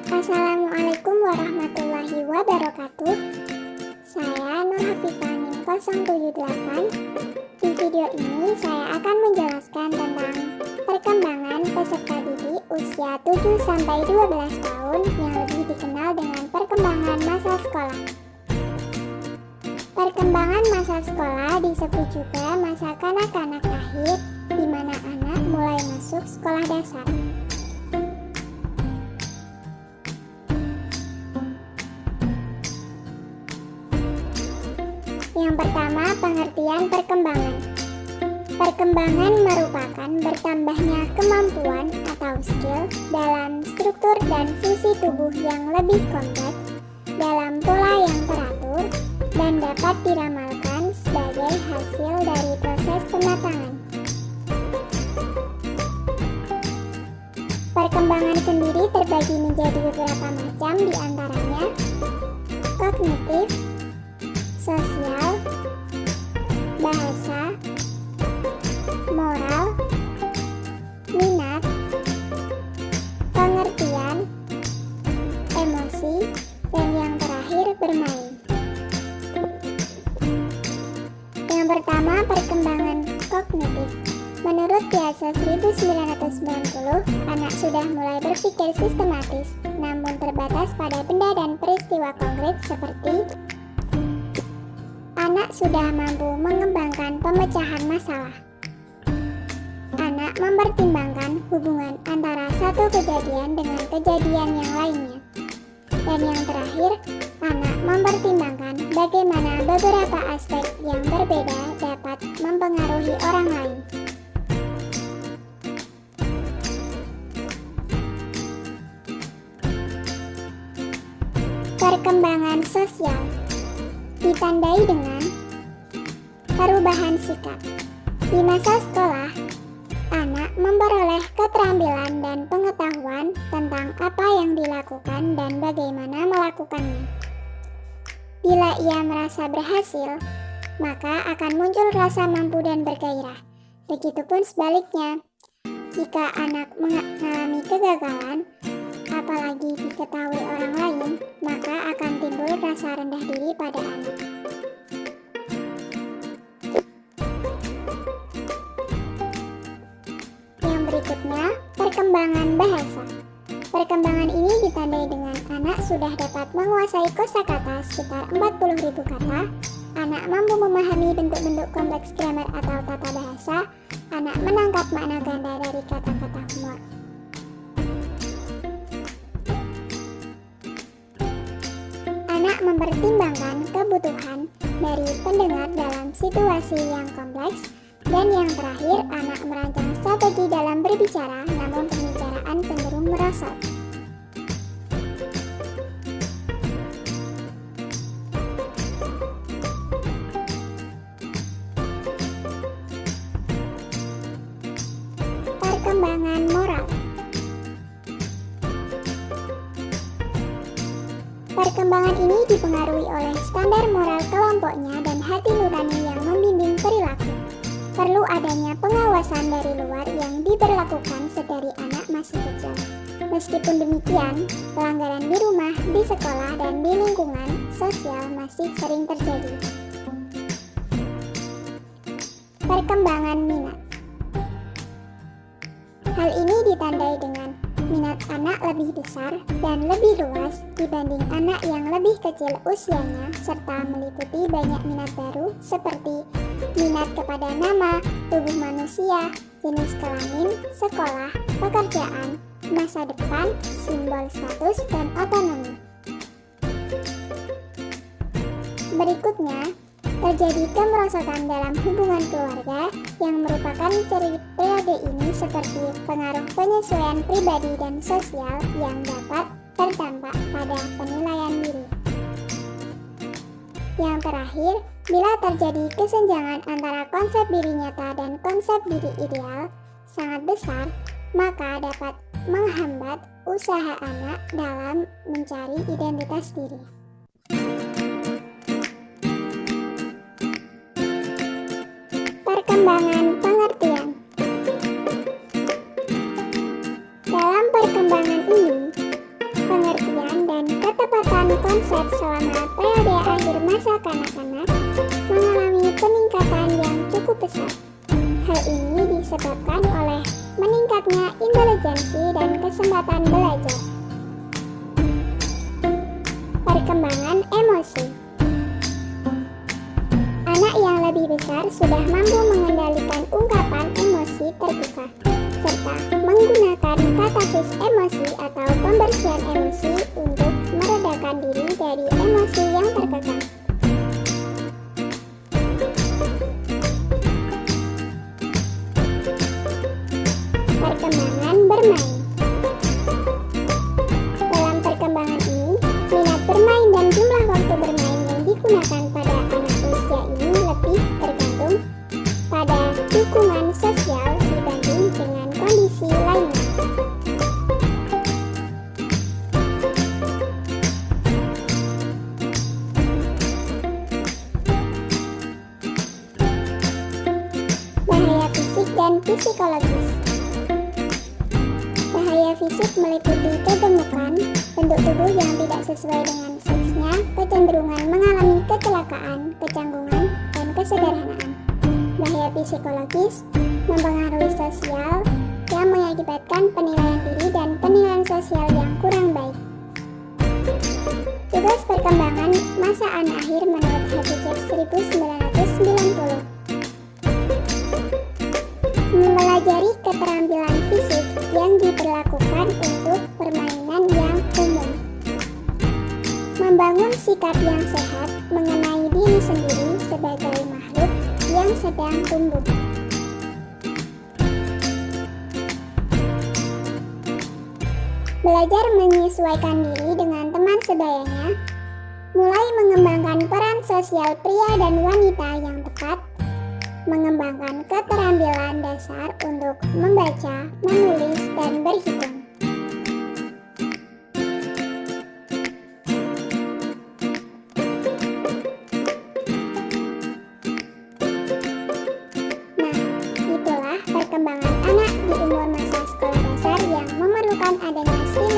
Assalamualaikum warahmatullahi wabarakatuh. Saya Nur Hafifah NIM 078. Di video ini saya akan menjelaskan tentang perkembangan peserta didik usia 7-12 tahun yang lebih dikenal dengan perkembangan masa sekolah. Perkembangan masa sekolah disebut juga masa kanak-kanak akhir, di mana anak mulai masuk sekolah dasar. Yang pertama, pengertian perkembangan. Perkembangan merupakan bertambahnya kemampuan atau skill dalam struktur dan fungsi tubuh yang lebih kompleks dalam pola yang teratur dan dapat diramalkan sebagai hasil dari proses pematangan. Perkembangan sendiri terbagi menjadi beberapa macam, diantaranya kognitif, sosial, bahasa, moral, minat, pengertian, emosi, dan yang terakhir bermain. Yang pertama, perkembangan kognitif. Menurut Piaget 1990, anak sudah mulai berpikir sistematis, namun terbatas pada benda dan peristiwa konkret seperti anak sudah mampu mengembangkan pemecahan masalah. Anak mempertimbangkan hubungan antara satu kejadian dengan kejadian yang lainnya. Dan yang terakhir, anak mempertimbangkan bagaimana beberapa aspek yang berbeda dapat mempengaruhi orang lain. Perkembangan sosial ditandai dengan perubahan sikap. Di masa sekolah, anak memperoleh keterampilan dan pengetahuan tentang apa yang dilakukan dan bagaimana melakukannya. Bila ia merasa berhasil, maka akan muncul rasa mampu dan bergairah. Begitupun sebaliknya, jika anak mengalami kegagalan, apalagi diketahui orang lain, maka akan timbul rasa rendah diri pada anak. Yang berikutnya, perkembangan bahasa. Perkembangan ini ditandai dengan anak sudah dapat menguasai kosakata sekitar 40.000 kata, anak mampu memahami bentuk-bentuk kompleks grammar atau tata bahasa, anak menangkap makna ganda dari kata-kata humor. Anak mempertimbangkan kebutuhan dari pendengar dalam situasi yang kompleks. Dan yang terakhir, anak merancang strategi dalam berbicara, namun pembicaraan cenderung merosot. Perkembangan moral. Perkembangan ini dipengaruhi oleh standar moral kelompoknya dan hati nurani yang membimbing perilaku. Perlu adanya pengawasan dari luar yang diberlakukan sedari anak masih kecil. Meskipun demikian, pelanggaran di rumah, di sekolah, dan di lingkungan sosial masih sering terjadi. Perkembangan minat. Hal ini ditandai dengan minat anak lebih besar dan lebih luas dibanding anak yang lebih kecil usianya, serta meliputi banyak minat baru seperti minat kepada nama, tubuh manusia, jenis kelamin, sekolah, pekerjaan, masa depan, simbol status, dan otonomi. Berikutnya, terjadi kemerosotan dalam hubungan keluarga yang merupakan ciri periode ini seperti pengaruh penyesuaian pribadi dan sosial yang dapat terdampak pada penilaian diri. Yang terakhir, bila terjadi kesenjangan antara konsep diri nyata dan konsep diri ideal sangat besar, maka dapat menghambat usaha anak dalam mencari identitas diri. Perkembangan pengertian. Dalam perkembangan ini, pengertian pusat selama periode akhir masa kanak-kanak mengalami peningkatan yang cukup pesat. Hal ini disebabkan oleh meningkatnya intelijensi dan kesempatan belajar. Perkembangan emosi. Anak yang lebih besar sudah mampu mengendalikan ungkapan emosi terbuka, serta menggunakan katasis emosi atau pembersihan emosi untuk meredakan diri dari emosi yang terkekang. Perkembangan bermain. Dalam perkembangan ini, minat bermain dan jumlah waktu bermain yang digunakan pada anak usia ini lebih tergantung pada dukungan sosial dibanding dengan kondisi lainnya. Bahaya fisik dan psikologis. Bahaya fisik meliputi kegemukan, bentuk tubuh yang tidak sesuai dengan seksnya, kecenderungan mengalami kecelakaan, kecanggungan, dan kesederhanaan. Bahaya psikologis mempengaruhi sosial yang mengakibatkan penilaian diri dan penilaian sosial yang kurang baik. Tugas perkembangan masa anak akhir menurut Hatfield 1990. Mempelajari keterampilan fisik yang diperlakukan untuk permainan yang umum. Membangun sikap yang sehat mengenai diri sendiri sebagai makhluk yang sedang tumbuh. Belajar menyesuaikan diri dengan teman sebayanya, mulai mengembangkan peran sosial pria dan wanita yang tepat, mengembangkan keterampilan dasar untuk membaca, menulis, dan berhitung. Nah, itulah perkembangan anak di umur masa sekolah dasar yang memerlukan adanya stimulus